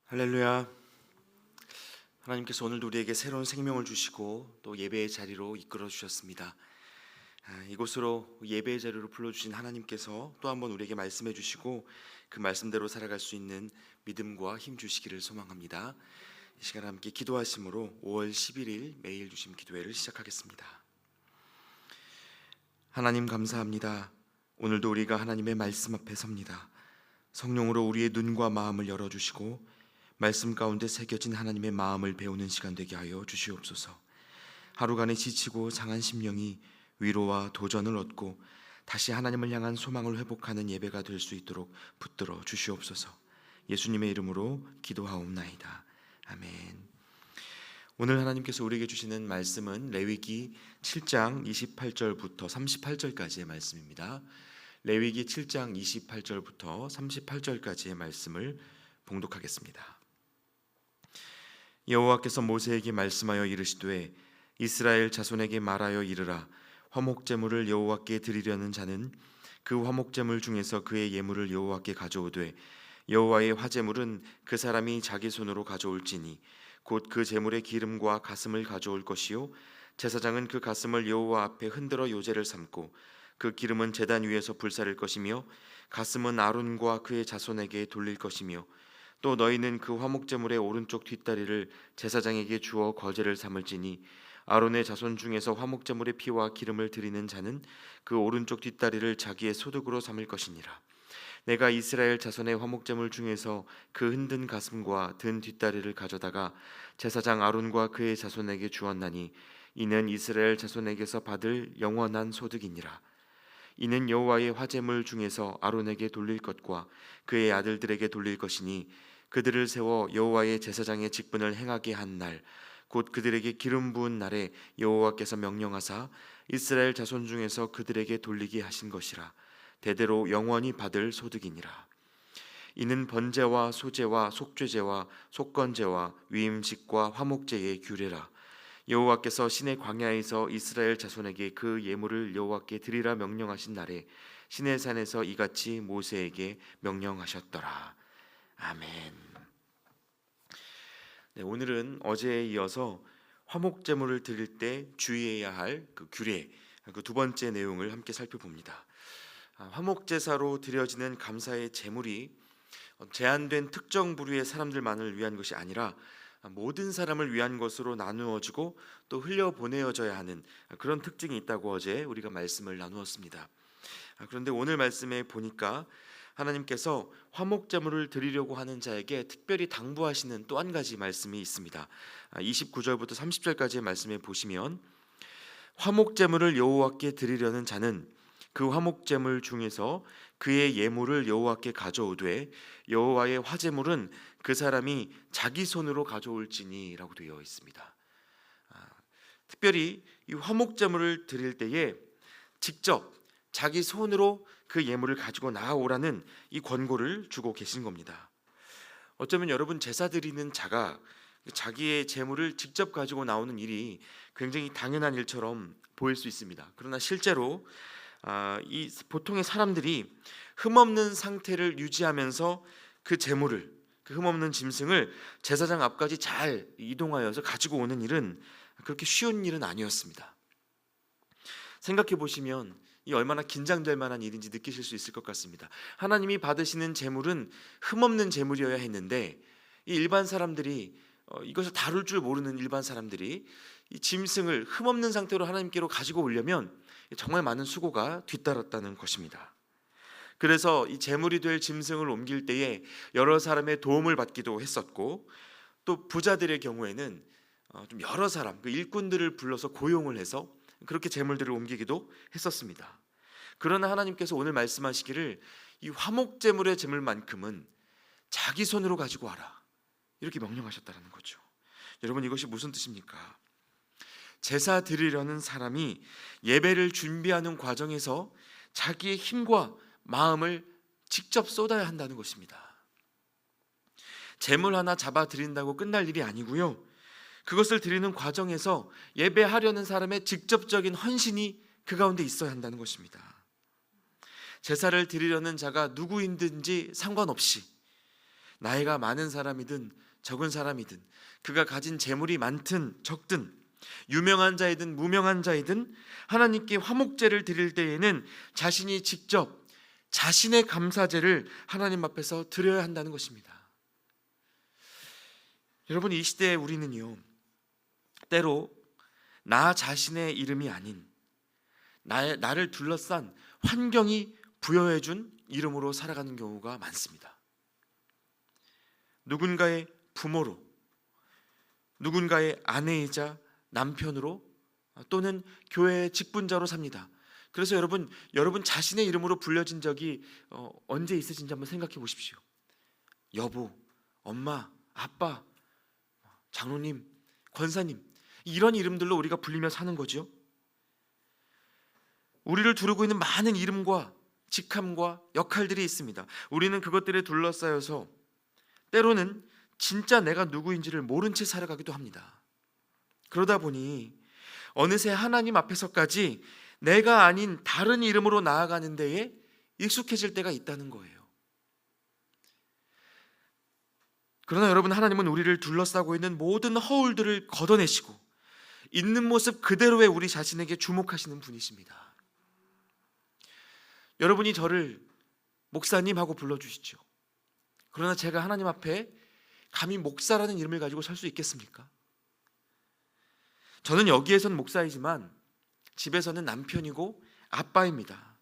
할렐루야. 하나님께서 오늘도 우리에게 새로운 생명을 주시고 또 예배의 자리로 이끌어 주셨습니다. 이곳으로 예배의 자리로 불러주신 하나님께서 또 한번 우리에게 말씀해 주시고 그 말씀대로 살아갈 수 있는 믿음과 힘 주시기를 소망합니다. 이 시간 함께 기도하심으로 5월 11일 매일 주심 기도회를 시작하겠습니다. 하나님 감사합니다. 오늘도 우리가 하나님의 말씀 앞에 섭니다. 성령으로 우리의 눈과 마음을 열어주시고 말씀 가운데 새겨진 하나님의 마음을 배우는 시간 되게 하여 주시옵소서. 하루간에 지치고 상한 심령이 위로와 도전을 얻고 다시 하나님을 향한 소망을 회복하는 예배가 될 수 있도록 붙들어 주시옵소서. 예수님의 이름으로 기도하옵나이다. 아멘. 오늘 하나님께서 우리에게 주시는 말씀은 레위기 7장 28절부터 38절까지의 말씀입니다. 레위기 7장 28절부터 38절까지의 말씀을 봉독하겠습니다. 여호와께서 모세에게 말씀하여 이르시되 이스라엘 자손에게 말하여 이르라. 화목제물을 여호와께 드리려는 자는 그 화목제물 중에서 그의 예물을 여호와께 가져오되 여호와의 화제물은 그 사람이 자기 손으로 가져올지니 곧 그 제물의 기름과 가슴을 가져올 것이요 제사장은 그 가슴을 여호와 앞에 흔들어 요제를 삼고 그 기름은 제단 위에서 불사를 것이며 가슴은 아론과 그의 자손에게 돌릴 것이며 또 너희는 그 화목제물의 오른쪽 뒷다리를 제사장에게 주어 거제를 삼을지니 아론의 자손 중에서 화목제물의 피와 기름을 드리는 자는 그 오른쪽 뒷다리를 자기의 소득으로 삼을 것이니라. 내가 이스라엘 자손의 화목제물 중에서 그 흔든 가슴과 든 뒷다리를 가져다가 제사장 아론과 그의 자손에게 주었나니 이는 이스라엘 자손에게서 받을 영원한 소득이니라. 이는 여호와의 화제물 중에서 아론에게 돌릴 것과 그의 아들들에게 돌릴 것이니 그들을 세워 여호와의 제사장의 직분을 행하게 한 날 곧 그들에게 기름 부은 날에 여호와께서 명령하사 이스라엘 자손 중에서 그들에게 돌리게 하신 것이라. 대대로 영원히 받을 소득이니라. 이는 번제와 소제와 속죄제와 속건제와 위임식과 화목제의 규례라. 여호와께서 신의 광야에서 이스라엘 자손에게 그 예물을 여호와께 드리라 명령하신 날에 시내 산에서 이같이 모세에게 명령하셨더라. 아멘. 네, 오늘은 어제에 이어서 화목제물을 드릴 때 주의해야 할 그 규례, 그 두 번째 내용을 함께 살펴봅니다. 화목제사로 드려지는 감사의 제물이 제한된 특정 부류의 사람들만을 위한 것이 아니라 모든 사람을 위한 것으로 나누어지고 또 흘려보내어져야 하는 그런 특징이 있다고 어제 우리가 말씀을 나누었습니다. 그런데 오늘 말씀에 보니까 하나님께서 화목제물을 드리려고 하는 자에게 특별히 당부하시는 또 한 가지 말씀이 있습니다. 29절부터 30절까지의 말씀에 보시면 화목제물을 여호와께 드리려는 자는 그 화목제물 중에서 그의 예물을 여호와께 가져오되 여호와의 화제물은 그 사람이 자기 손으로 가져올지니라고 되어 있습니다. 특별히 이 화목제물을 드릴 때에 직접 자기 손으로 그 예물을 가지고 나아오라는 이 권고를 주고 계신 겁니다. 어쩌면 여러분 제사 드리는 자가 자기의 제물을 직접 가지고 나오는 일이 굉장히 당연한 일처럼 보일 수 있습니다. 그러나 실제로 이 보통의 사람들이 흠없는 상태를 유지하면서 그 제물을, 그 흠없는 짐승을 제사장 앞까지 잘 이동하여서 가지고 오는 일은 그렇게 쉬운 일은 아니었습니다. 생각해 보시면 이 얼마나 긴장될 만한 일인지 느끼실 수 있을 것 같습니다. 하나님이 받으시는 제물은 흠없는 제물이어야 했는데 이 일반 사람들이 이것을 다룰 줄 모르는 일반 사람들이 이 짐승을 흠없는 상태로 하나님께로 가지고 오려면 정말 많은 수고가 뒤따랐다는 것입니다. 그래서 이 제물이 될 짐승을 옮길 때에 여러 사람의 도움을 받기도 했었고 또 부자들의 경우에는 좀 여러 사람, 그 일꾼들을 불러서 고용을 해서 그렇게 제물들을 옮기기도 했었습니다. 그러나 하나님께서 오늘 말씀하시기를 이 화목제물의 제물만큼은 자기 손으로 가지고 와라 이렇게 명령하셨다는 거죠. 여러분 이것이 무슨 뜻입니까? 제사 드리려는 사람이 예배를 준비하는 과정에서 자기의 힘과 마음을 직접 쏟아야 한다는 것입니다. 제물 하나 잡아 드린다고 끝날 일이 아니고요. 그것을 드리는 과정에서 예배하려는 사람의 직접적인 헌신이 그 가운데 있어야 한다는 것입니다. 제사를 드리려는 자가 누구인든지 상관없이 나이가 많은 사람이든 적은 사람이든 그가 가진 재물이 많든 적든 유명한 자이든 무명한 자이든 하나님께 화목제를 드릴 때에는 자신이 직접 자신의 감사제를 하나님 앞에서 드려야 한다는 것입니다. 여러분, 이 시대에 우리는요, 때로 나 자신의 이름이 아닌 나를 둘러싼 환경이 부여해준 이름으로 살아가는 경우가 많습니다. 누군가의 부모로, 누군가의 아내이자 남편으로, 또는 교회의 직분자로 삽니다. 그래서 여러분 자신의 이름으로 불려진 적이 언제 있으신지 한번 생각해 보십시오. 여보, 엄마, 아빠, 장로님, 권사님, 이런 이름들로 우리가 불리며 사는 거죠. 우리를 두르고 있는 많은 이름과 직함과 역할들이 있습니다. 우리는 그것들에 둘러싸여서 때로는 진짜 내가 누구인지를 모른 채 살아가기도 합니다. 그러다 보니 어느새 하나님 앞에서까지 내가 아닌 다른 이름으로 나아가는 데에 익숙해질 때가 있다는 거예요. 그러나 여러분, 하나님은 우리를 둘러싸고 있는 모든 허울들을 걷어내시고 있는 모습 그대로의 우리 자신에게 주목하시는 분이십니다. 여러분이 저를 목사님 하고 불러주시죠. 그러나 제가 하나님 앞에 감히 목사라는 이름을 가지고 설 수 있겠습니까? 저는 여기에선 목사이지만 집에서는 남편이고 아빠입니다.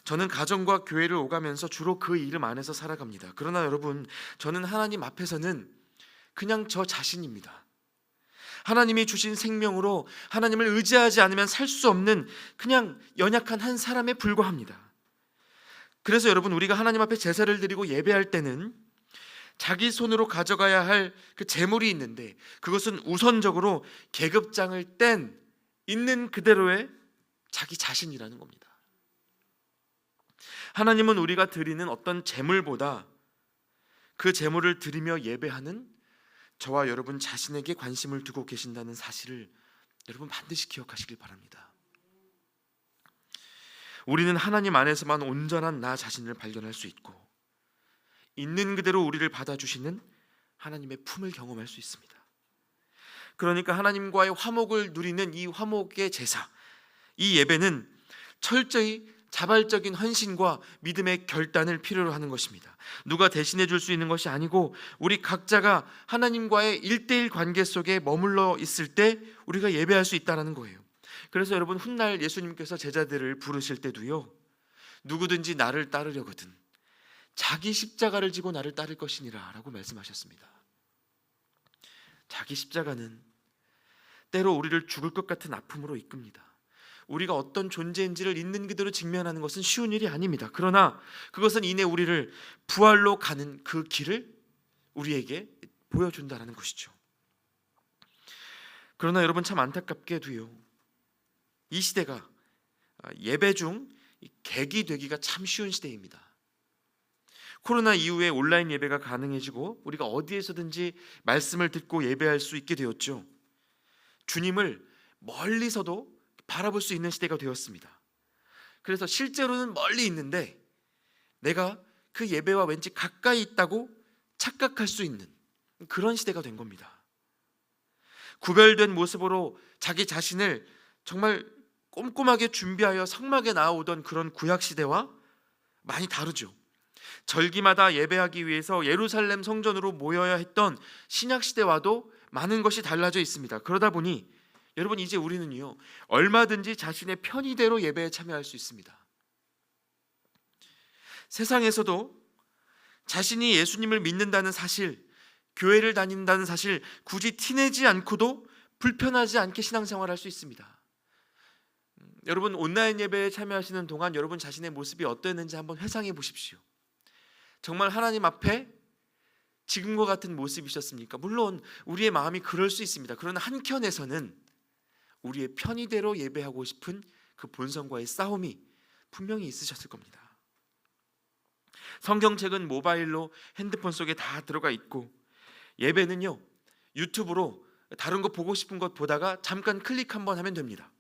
저는 가정과 교회를 오가면서 주로 그 이름 안에서 살아갑니다. 그러나 여러분, 저는 하나님 앞에서는 그냥 저 자신입니다. 하나님이 주신 생명으로 하나님을 의지하지 않으면 살 수 없는 그냥 연약한 한 사람에 불과합니다. 그래서 여러분, 우리가 하나님 앞에 제사를 드리고 예배할 때는 자기 손으로 가져가야 할 그 재물이 있는데 그것은 우선적으로 계급장을 뗀 있는 그대로의 자기 자신이라는 겁니다. 하나님은 우리가 드리는 어떤 재물보다 그 재물을 드리며 예배하는 저와 여러분 자신에게 관심을 두고 계신다는 사실을 여러분 반드시 기억하시길 바랍니다. 우리는 하나님 안에서만 온전한 나 자신을 발견할 수 있고 있는 그대로 우리를 받아주시는 하나님의 품을 경험할 수 있습니다. 그러니까 하나님과의 화목을 누리는 이 화목의 제사, 이 예배는 철저히 자발적인 헌신과 믿음의 결단을 필요로 하는 것입니다. 누가 대신해 줄 수 있는 것이 아니고 우리 각자가 하나님과의 1:1 관계 속에 머물러 있을 때 우리가 예배할 수 있다는 거예요. 그래서 여러분, 훗날 예수님께서 제자들을 부르실 때도요, 누구든지 나를 따르려거든 자기 십자가를 지고 나를 따를 것이니라 라고 말씀하셨습니다. 자기 십자가는 때로 우리를 죽을 것 같은 아픔으로 이끕니다. 우리가 어떤 존재인지를 있는 그대로 직면하는 것은 쉬운 일이 아닙니다. 그러나 그것은 이내 우리를 부활로 가는 그 길을 우리에게 보여준다는 것이죠. 그러나 여러분, 참 안타깝게도요, 이 시대가 예배 중 객이 되기가 참 쉬운 시대입니다. 코로나 이후에 온라인 예배가 가능해지고 우리가 어디에서든지 말씀을 듣고 예배할 수 있게 되었죠. 주님을 멀리서도 바라볼 수 있는 시대가 되었습니다. 그래서 실제로는 멀리 있는데 내가 그 예배와 왠지 가까이 있다고 착각할 수 있는 그런 시대가 된 겁니다. 구별된 모습으로 자기 자신을 정말 꼼꼼하게 준비하여 성막에 나아오던 그런 구약 시대와 많이 다르죠. 절기마다 예배하기 위해서 예루살렘 성전으로 모여야 했던 신약 시대와도 많은 것이 달라져 있습니다. 그러다 보니 여러분, 이제 우리는요, 얼마든지 자신의 편의대로 예배에 참여할 수 있습니다. 세상에서도 자신이 예수님을 믿는다는 사실, 교회를 다닌다는 사실 굳이 티내지 않고도 불편하지 않게 신앙생활할 수 있습니다. 여러분, 온라인 예배에 참여하시는 동안 여러분 자신의 모습이 어땠는지 한번 회상해 보십시오. 정말 하나님 앞에 지금과 같은 모습이셨습니까? 물론 우리의 마음이 그럴 수 있습니다. 그러나 한켠에서는 우리의 편의대로 예배하고 싶은 그 본성과의 싸움이 분명히 있으셨을 겁니다. 성경책은 모바일로 핸드폰 속에 다 들어가 있고 예배는요, 유튜브로 다른 거 보고 싶은 것 보다가 잠깐 클릭 한번 하면 됩니다.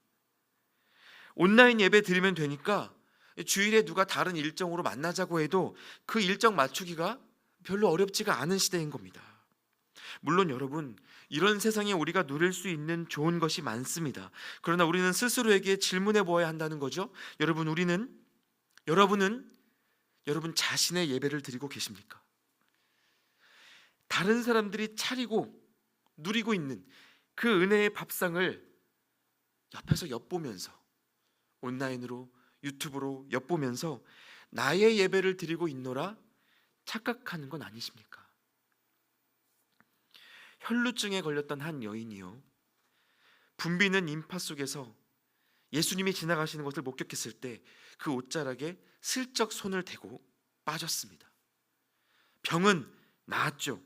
온라인 예배 드리면 되니까 주일에 누가 다른 일정으로 만나자고 해도 그 일정 맞추기가 별로 어렵지가 않은 시대인 겁니다. 물론 여러분, 이런 세상에 우리가 누릴 수 있는 좋은 것이 많습니다. 그러나 우리는 스스로에게 질문해 보아야 한다는 거죠. 여러분은 여러분 자신의 예배를 드리고 계십니까? 다른 사람들이 차리고 누리고 있는 그 은혜의 밥상을 옆에서 엿보면서, 온라인으로 유튜브로 엿보면서 나의 예배를 드리고 있노라 착각하는 건 아니십니까? 혈루증에 걸렸던 한 여인이요, 붐비는 인파 속에서 예수님이 지나가시는 것을 목격했을 때 그 옷자락에 슬쩍 손을 대고 빠졌습니다. 병은 나았죠.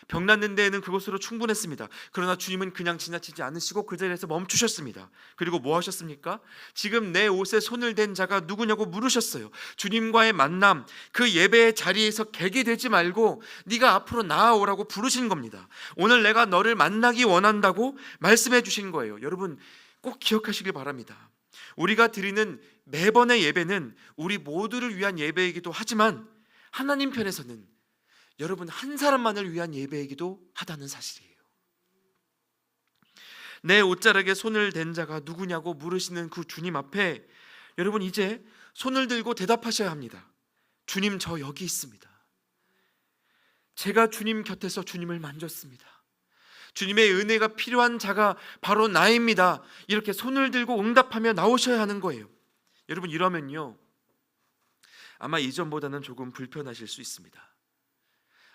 병 낫는 데에는 그것으로 충분했습니다. 그러나 주님은 그냥 지나치지 않으시고 그 자리에서 멈추셨습니다. 그리고 뭐 하셨습니까? 지금 내 옷에 손을 댄 자가 누구냐고 물으셨어요. 주님과의 만남, 그 예배의 자리에서 객이 되지 말고 네가 앞으로 나아오라고 부르신 겁니다. 오늘 내가 너를 만나기 원한다고 말씀해 주신 거예요. 여러분 꼭 기억하시길 바랍니다. 우리가 드리는 매번의 예배는 우리 모두를 위한 예배이기도 하지만 하나님 편에서는 여러분 한 사람만을 위한 예배이기도 하다는 사실이에요. 내 옷자락에 손을 댄 자가 누구냐고 물으시는 그 주님 앞에 여러분 이제 손을 들고 대답하셔야 합니다. 주님, 저 여기 있습니다. 제가 주님 곁에서 주님을 만졌습니다. 주님의 은혜가 필요한 자가 바로 나입니다. 이렇게 손을 들고 응답하며 나오셔야 하는 거예요. 여러분 이러면요, 아마 이전보다는 조금 불편하실 수 있습니다.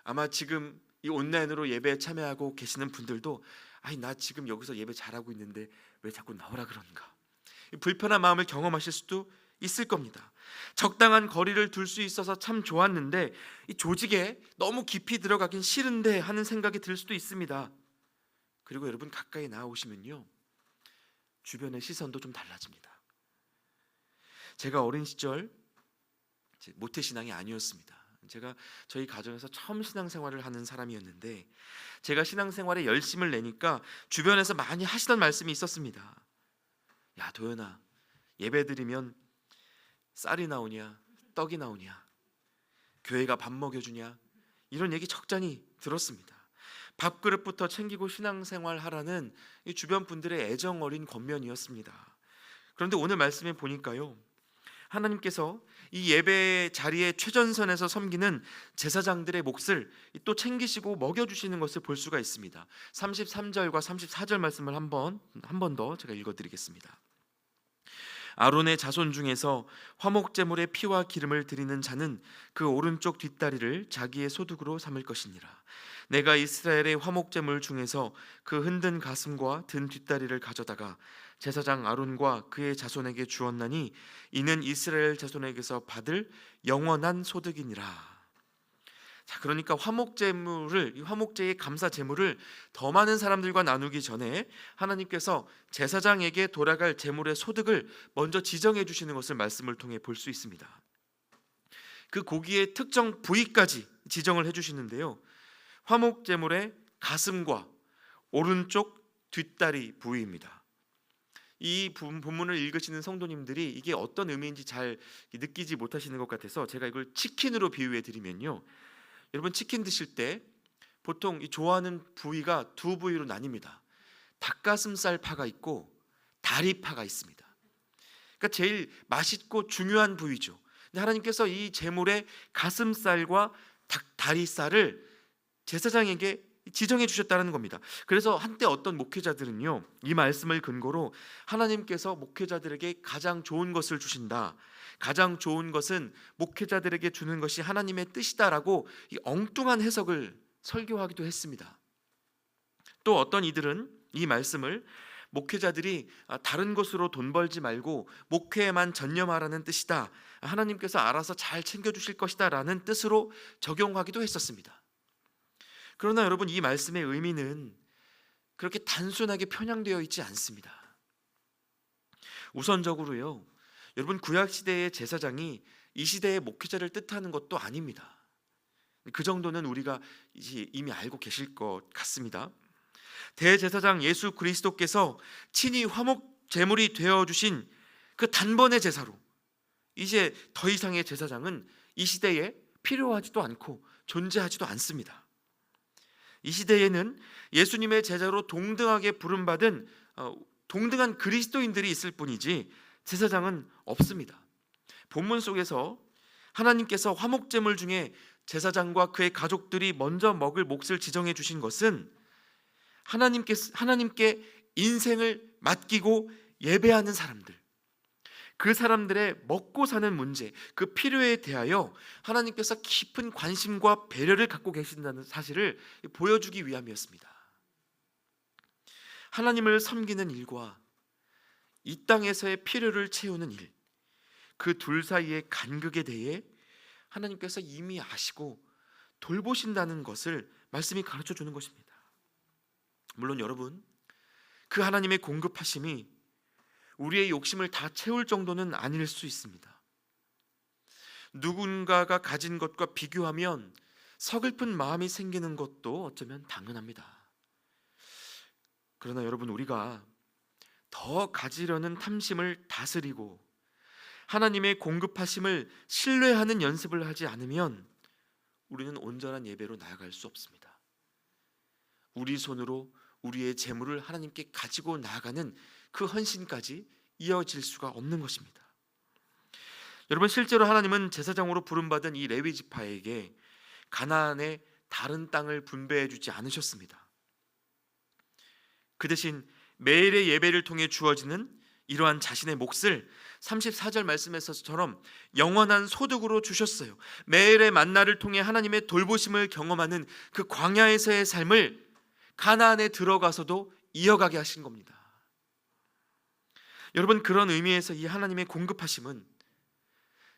아마 지금 이 온라인으로 예배에 참여하고 계시는 분들도 아니 나 지금 여기서 예배 잘하고 있는데 왜 자꾸 나오라 그런가, 불편한 마음을 경험하실 수도 있을 겁니다. 적당한 거리를 둘 수 있어서 참 좋았는데 이 조직에 너무 깊이 들어가긴 싫은데 하는 생각이 들 수도 있습니다. 그리고 여러분 가까이 나오시면요, 주변의 시선도 좀 달라집니다. 제가 어린 시절 모태신앙이 아니었습니다. 제가 저희 가정에서 처음 신앙생활을 하는 사람이었는데 제가 신앙생활에 열심을 내니까 주변에서 많이 하시던 말씀이 있었습니다. 야 도연아, 예배 드리면 쌀이 나오냐 떡이 나오냐, 교회가 밥 먹여주냐, 이런 얘기 적잖이 들었습니다. 밥그릇부터 챙기고 신앙생활 하라는 이 주변 분들의 애정 어린 권면이었습니다. 그런데 오늘 말씀에 보니까요, 하나님께서 이 예배 자리의 최전선에서 섬기는 제사장들의 몫을 또 챙기시고 먹여주시는 것을 볼 수가 있습니다. 33절과 34절 말씀을 한 번 더 제가 읽어드리겠습니다. 아론의 자손 중에서 화목제물의 피와 기름을 드리는 자는 그 오른쪽 뒷다리를 자기의 소득으로 삼을 것이니라. 내가 이스라엘의 화목제물 중에서 그 흔든 가슴과 든 뒷다리를 가져다가 제사장 아론과 그의 자손에게 주었나니 이는 이스라엘 자손에게서 받을 영원한 소득이니라. 자, 그러니까 화목제물을, 이 화목제의 감사 제물을 더 많은 사람들과 나누기 전에 하나님께서 제사장에게 돌아갈 제물의 소득을 먼저 지정해 주시는 것을 말씀을 통해 볼 수 있습니다. 그 고기의 특정 부위까지 지정을 해 주시는데요, 화목제물의 가슴과 오른쪽 뒷다리 부위입니다. 이 본문을 읽으시는 성도님들이 이게 어떤 의미인지 잘 느끼지 못하시는 것 같아서 제가 이걸 치킨으로 비유해 드리면요, 여러분 치킨 드실 때 보통 이 좋아하는 부위가 두 부위로 나뉩니다. 닭가슴살 파가 있고 다리파가 있습니다. 그러니까 제일 맛있고 중요한 부위죠. 근데 하나님께서 이 제물의 가슴살과 다리살을 제사장에게 지정해 주셨다는 겁니다. 그래서 한때 어떤 목회자들은요, 이 말씀을 근거로 하나님께서 목회자들에게 가장 좋은 것을 주신다, 가장 좋은 것은 목회자들에게 주는 것이 하나님의 뜻이다라고 이 엉뚱한 해석을 설교하기도 했습니다. 또 어떤 이들은 이 말씀을 목회자들이 다른 것으로 돈 벌지 말고 목회에만 전념하라는 뜻이다, 하나님께서 알아서 잘 챙겨주실 것이다 라는 뜻으로 적용하기도 했었습니다. 그러나 여러분 이 말씀의 의미는 그렇게 단순하게 편향되어 있지 않습니다. 우선적으로요, 여러분 구약시대의 제사장이 이 시대의 목회자를 뜻하는 것도 아닙니다. 그 정도는 우리가 이미 알고 계실 것 같습니다. 대제사장 예수 그리스도께서 친히 화목 제물이 되어 주신 그 단번의 제사로 이제 더 이상의 제사장은 이 시대에 필요하지도 않고 존재하지도 않습니다. 이 시대에는 예수님의 제자로 동등하게 부름받은 동등한 그리스도인들이 있을 뿐이지 제사장은 없습니다. 본문 속에서 하나님께서 화목제물 중에 제사장과 그의 가족들이 먼저 먹을 몫을 지정해 주신 것은 하나님께 인생을 맡기고 예배하는 사람들, 그 사람들의 먹고 사는 문제, 그 필요에 대하여 하나님께서 깊은 관심과 배려를 갖고 계신다는 사실을 보여주기 위함이었습니다. 하나님을 섬기는 일과 이 땅에서의 필요를 채우는 일, 그 둘 사이의 간극에 대해 하나님께서 이미 아시고 돌보신다는 것을 말씀이 가르쳐 주는 것입니다. 물론 여러분, 그 하나님의 공급하심이 우리의 욕심을 다 채울 정도는 아닐 수 있습니다. 누군가가 가진 것과 비교하면 서글픈 마음이 생기는 것도 어쩌면 당연합니다. 그러나 여러분, 우리가 더 가지려는 탐심을 다스리고 하나님의 공급하심을 신뢰하는 연습을 하지 않으면 우리는 온전한 예배로 나아갈 수 없습니다. 우리 손으로 우리의 재물을 하나님께 가지고 나아가는 그 헌신까지 이어질 수가 없는 것입니다. 여러분, 실제로 하나님은 제사장으로 부름받은 이 레위 지파에게 가나안의 다른 땅을 분배해 주지 않으셨습니다. 그 대신 매일의 예배를 통해 주어지는 이러한 자신의 몫을 34절 말씀에서처럼 영원한 소득으로 주셨어요. 매일의 만나를 통해 하나님의 돌보심을 경험하는 그 광야에서의 삶을 가나안에 들어가서도 이어가게 하신 겁니다. 여러분, 그런 의미에서 이 하나님의 공급하심은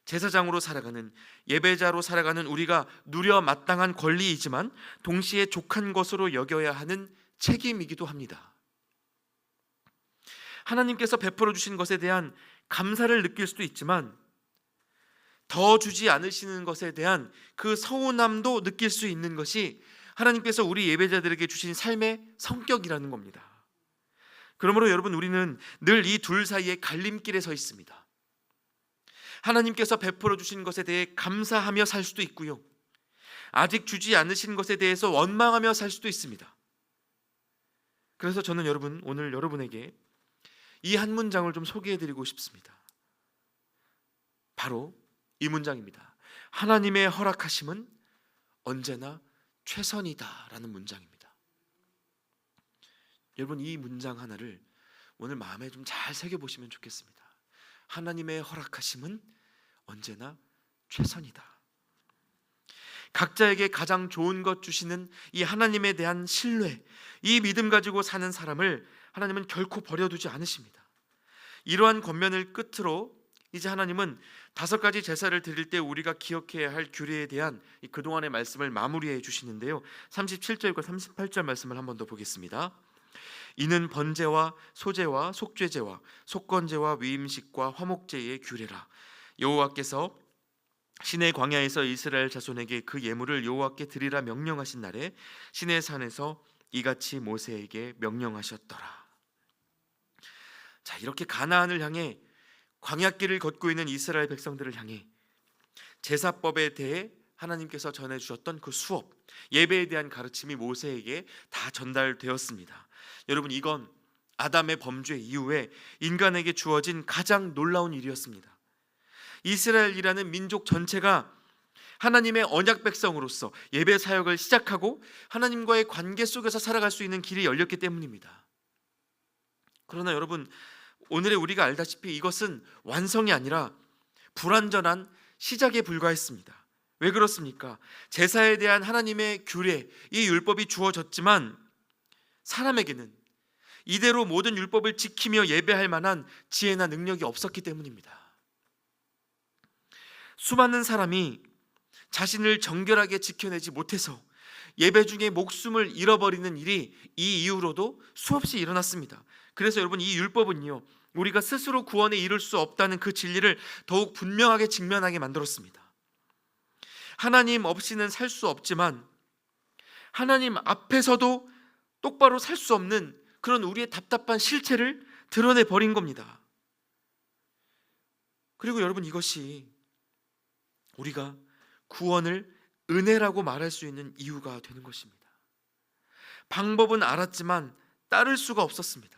제사장으로 살아가는, 예배자로 살아가는 우리가 누려 마땅한 권리이지만 동시에 족한 것으로 여겨야 하는 책임이기도 합니다. 하나님께서 베풀어 주신 것에 대한 감사를 느낄 수도 있지만 더 주지 않으시는 것에 대한 그 서운함도 느낄 수 있는 것이 하나님께서 우리 예배자들에게 주신 삶의 성격이라는 겁니다. 그러므로 여러분, 우리는 늘 이 둘 사이의 갈림길에 서 있습니다. 하나님께서 베풀어 주신 것에 대해 감사하며 살 수도 있고요, 아직 주지 않으신 것에 대해서 원망하며 살 수도 있습니다. 그래서 저는 오늘 여러분에게 이 한 문장을 좀 소개해드리고 싶습니다. 바로 이 문장입니다. 하나님의 허락하심은 언제나 최선이다라는 문장입니다. 여러분, 이 문장 하나를 오늘 마음에 좀 잘 새겨보시면 좋겠습니다. 하나님의 허락하심은 언제나 최선이다. 각자에게 가장 좋은 것 주시는 이 하나님에 대한 신뢰, 이 믿음 가지고 사는 사람을 하나님은 결코 버려두지 않으십니다. 이러한 권면을 끝으로 이제 하나님은 5가지 제사를 드릴 때 우리가 기억해야 할 규례에 대한 그동안의 말씀을 마무리해 주시는데요, 37절과 38절 말씀을 한 번 더 보겠습니다. 이는 번제와 소제와 속죄제와 속건제와 위임식과 화목제의 규례라. 여호와께서 시내 광야에서 이스라엘 자손에게 그 예물을 여호와께 드리라 명령하신 날에 시내 산에서 이같이 모세에게 명령하셨더라. 자, 이렇게 가나안을 향해 광야길을 걷고 있는 이스라엘 백성들을 향해 제사법에 대해 하나님께서 전해주셨던 그 수업, 예배에 대한 가르침이 모세에게 다 전달되었습니다. 여러분, 이건 아담의 범죄 이후에 인간에게 주어진 가장 놀라운 일이었습니다. 이스라엘이라는 민족 전체가 하나님의 언약 백성으로서 예배 사역을 시작하고 하나님과의 관계 속에서 살아갈 수 있는 길이 열렸기 때문입니다. 그러나 여러분, 오늘의 우리가 알다시피 이것은 완성이 아니라 불완전한 시작에 불과했습니다. 왜 그렇습니까? 제사에 대한 하나님의 규례, 이 율법이 주어졌지만 사람에게는 이대로 모든 율법을 지키며 예배할 만한 지혜나 능력이 없었기 때문입니다. 수많은 사람이 자신을 정결하게 지켜내지 못해서 예배 중에 목숨을 잃어버리는 일이 이 이후로도 수없이 일어났습니다. 그래서 여러분, 이 율법은요, 우리가 스스로 구원에 이를 수 없다는 그 진리를 더욱 분명하게 직면하게 만들었습니다. 하나님 없이는 살 수 없지만 하나님 앞에서도 똑바로 살 수 없는 그런 우리의 답답한 실체를 드러내 버린 겁니다. 그리고 여러분, 이것이 우리가 구원을 은혜라고 말할 수 있는 이유가 되는 것입니다. 방법은 알았지만 따를 수가 없었습니다.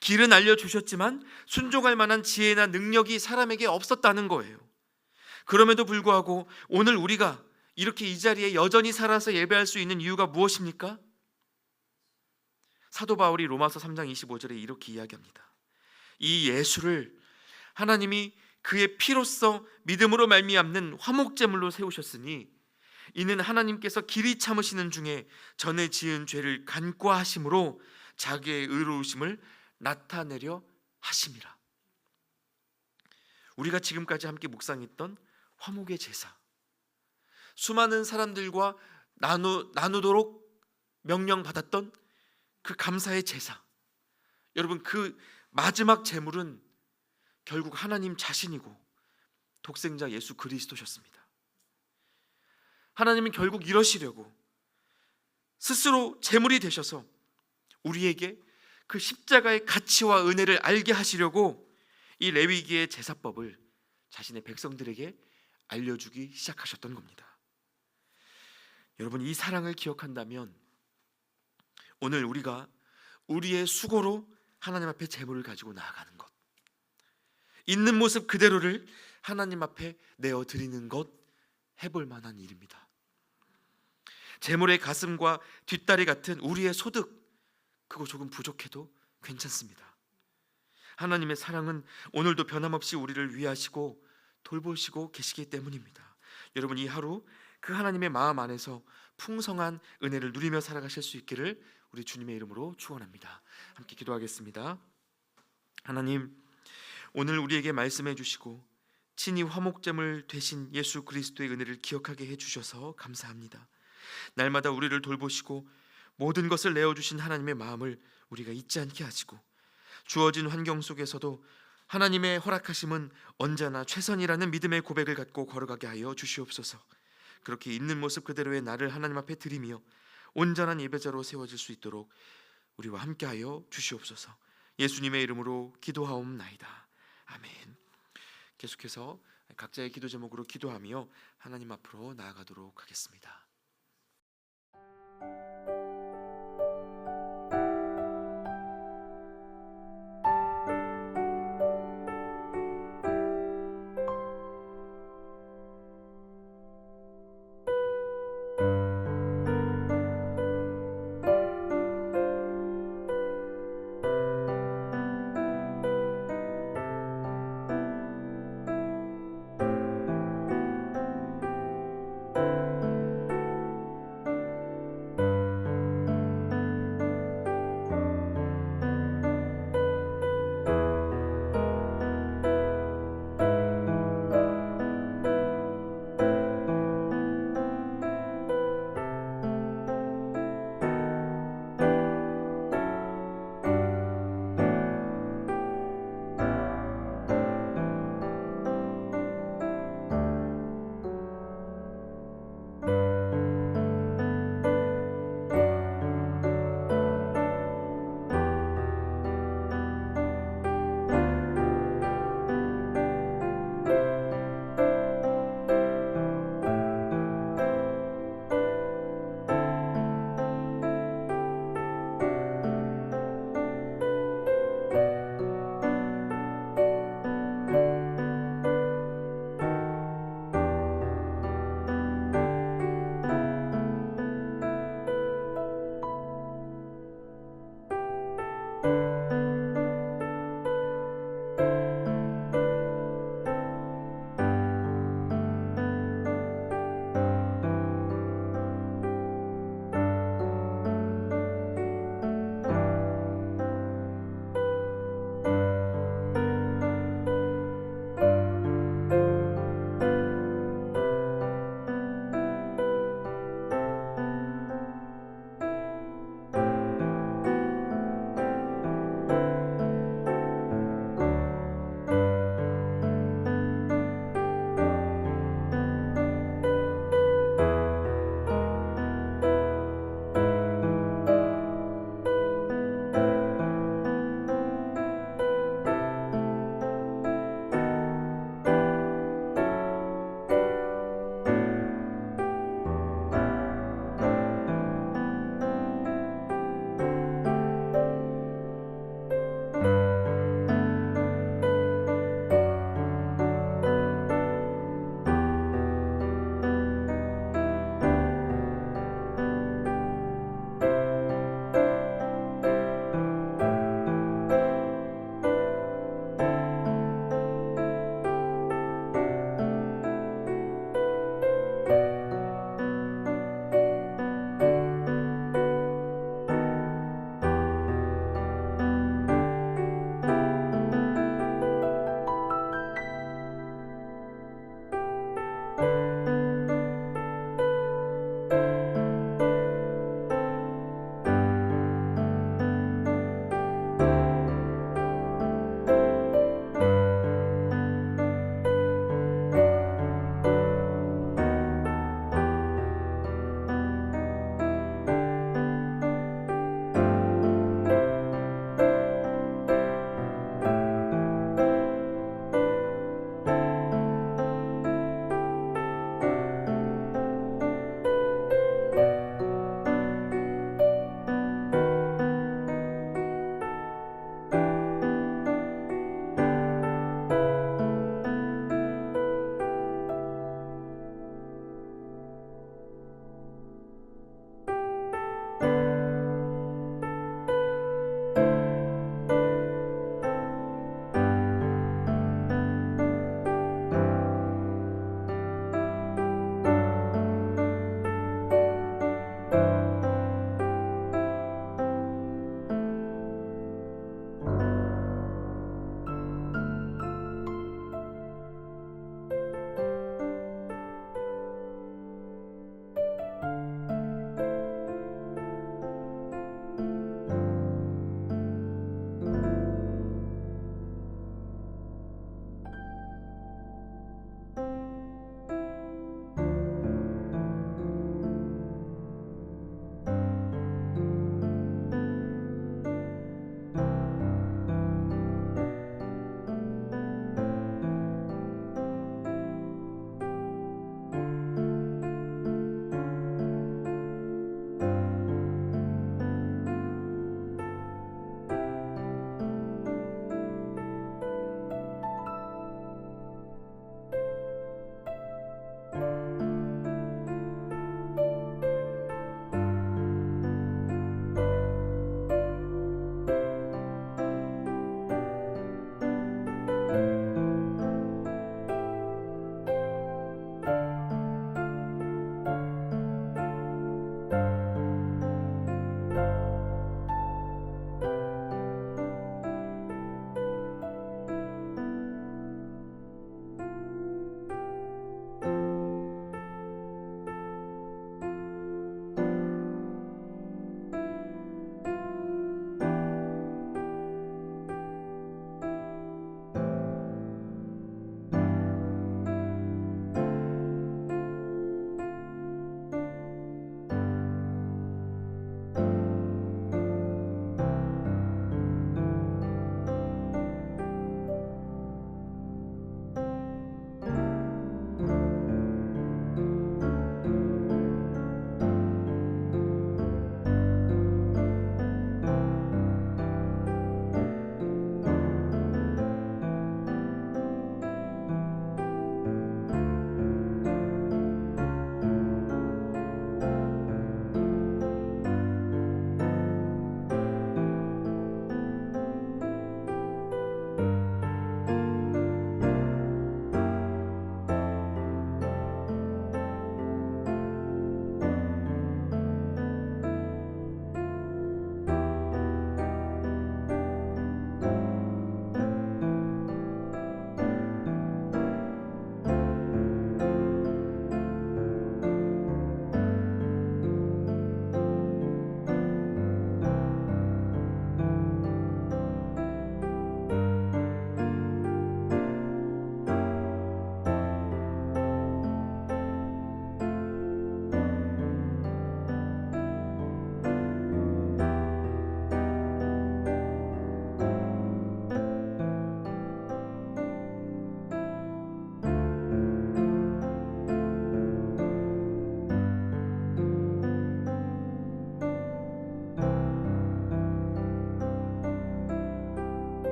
길은 알려주셨지만 순종할 만한 지혜나 능력이 사람에게 없었다는 거예요. 그럼에도 불구하고 오늘 우리가 이렇게 이 자리에 여전히 살아서 예배할 수 있는 이유가 무엇입니까? 사도 바울이 로마서 3장 25절에 이렇게 이야기합니다. 이 예수를 하나님이 그의 피로써 믿음으로 말미암는 화목제물로 세우셨으니 이는 하나님께서 길이 참으시는 중에 전에 지은 죄를 간과하심으로 자기의 의로우심을 나타내려 하심이라. 우리가 지금까지 함께 묵상했던 화목의 제사, 수많은 사람들과 나누도록 명령받았던 그 감사의 제사, 여러분, 그 마지막 제물은 결국 하나님 자신이고 독생자 예수 그리스도셨습니다. 하나님은 결국 이러시려고 스스로 제물이 되셔서 우리에게 그 십자가의 가치와 은혜를 알게 하시려고 이 레위기의 제사법을 자신의 백성들에게 알려주기 시작하셨던 겁니다. 여러분, 이 사랑을 기억한다면 오늘 우리가 우리의 수고로 하나님 앞에 제물을 가지고 나아가는 것, 있는 모습 그대로를 하나님 앞에 내어드리는 것, 해볼 만한 일입니다. 제물의 가슴과 뒷다리 같은 우리의 소득, 그거 조금 부족해도 괜찮습니다. 하나님의 사랑은 오늘도 변함없이 우리를 위하시고 돌보시고 계시기 때문입니다. 여러분, 이 하루 그 하나님의 마음 안에서 풍성한 은혜를 누리며 살아가실 수 있기를 우리 주님의 이름으로 축원합니다. 함께 기도하겠습니다. 하나님, 오늘 우리에게 말씀해 주시고 친히 화목제물 되신 예수 그리스도의 은혜를 기억하게 해주셔서 감사합니다. 날마다 우리를 돌보시고 모든 것을 내어주신 하나님의 마음을 우리가 잊지 않게 하시고 주어진 환경 속에서도 하나님의 허락하심은 언제나 최선이라는 믿음의 고백을 갖고 걸어가게 하여 주시옵소서. 그렇게 있는 모습 그대로의 나를 하나님 앞에 드리며 온전한 예배자로 세워질 수 있도록 우리와 함께하여 주시옵소서. 예수님의 이름으로 기도하옵나이다. 아멘. 계속해서 각자의 기도 제목으로 기도하며 하나님 앞으로 나아가도록 하겠습니다.